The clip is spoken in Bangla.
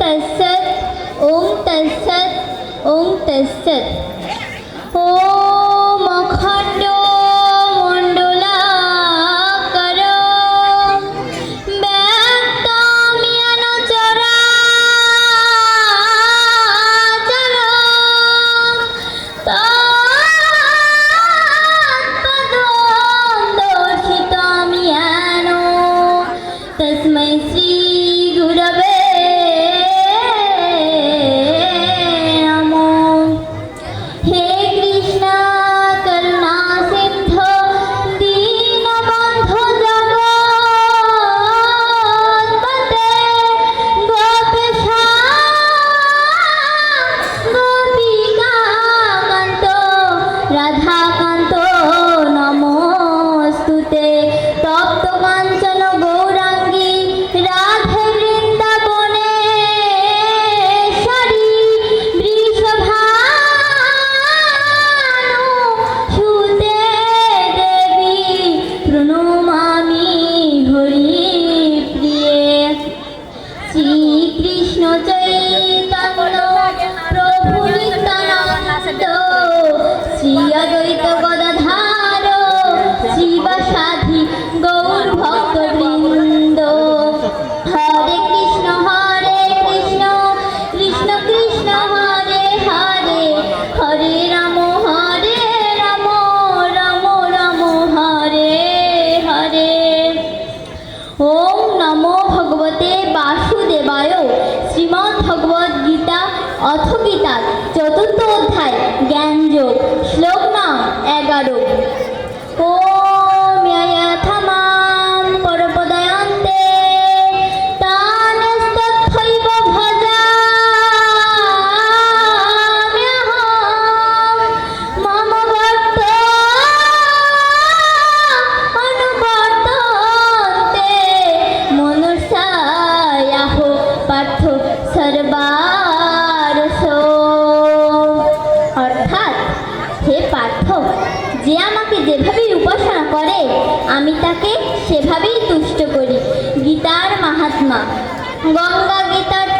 তৎসৎ ওম তৎসৎ ওম তৎসৎ। ওম অখণ্ড মণ্ডলাকার ব্যক্তং জ্ঞান চরাচর তৎপদং দর্শিতং জ্ঞান তস্मै শ্রী গুরবে নমঃ। হে কৃষ্ণ করুণা সিন্ধু দীনবন্ধু জগৎপতে গোপীশ গোপিকাকান্ত রাধাকান্ত নমস্তুতে। তপ্ত কাঞ্চন গৌরাঙ্গী রাধে বৃন্দাবনেশ্বরী বৃষভানু সুতে দেবী প্রণমামি হরিপ্রিয়ে। শ্রীকৃষ্ণ চৈতন্য প্রভু নিত্যানন্দ শ্রী অদ্বৈত গদাধর শিবাসাধি গৌর ভক্তবৃন্দ। হরে কৃষ্ণ কৃষ্ণ কৃষ্ণ হরে হরে হরে রাম রাম রাম হরে হরে। ওম নমো ভগবতে বাসুদেবায়। শ্রীমদ্ ভগবদ গীতা অথ গীতা চতুর্থ অধ্যায় জ্ঞানযোগ শ্লোক নাম 11। ওম যথামাম পরপদয়ন্তে তানস্তথৈব ভজাম্যহম মম ভক্ত অনুবর্তন্তে মনুষ্যায়াহ পার্থ সর্বারসো। অর্থাৎ হে পার্থ, যে আমাকে যেভাবেই উপাসনা করে আমি তাকে সেভাবেই তুষ্ট করি। গীতার মাহাত্ম্য। গঙ্গা গীতার্থ